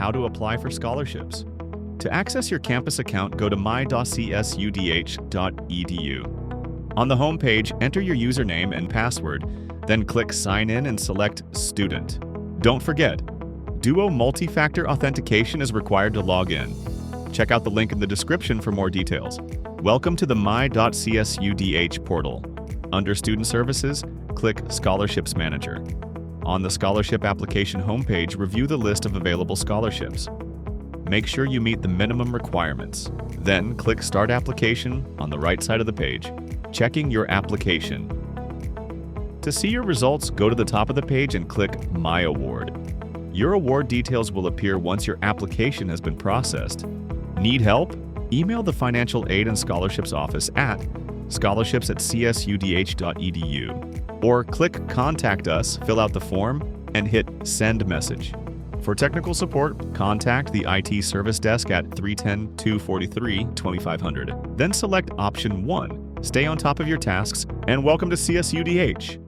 how to apply for scholarships. To access your campus account, go to my.csudh.edu. On the home page, enter your username and password, then click Sign In and select Student. Don't forget, Duo multi-factor authentication is required to log in. Check out the link in the description for more details. Welcome to the my.csudh portal. Under Student Services, click Scholarships Manager. On the scholarship application homepage, review the list of available scholarships. Make sure you meet the minimum requirements. Then click Start Application on the right side of the page, checking your application. To see your results, go to the top of the page and click My Award. Your award details will appear once your application has been processed. Need help? Email the Financial Aid and Scholarships Office at scholarships@csudh.edu or click Contact Us, fill out the form, and hit Send Message. For technical support, contact the IT Service Desk at 310-243-2500. Then select Option 1. Stay on top of your tasks, and welcome to CSUDH.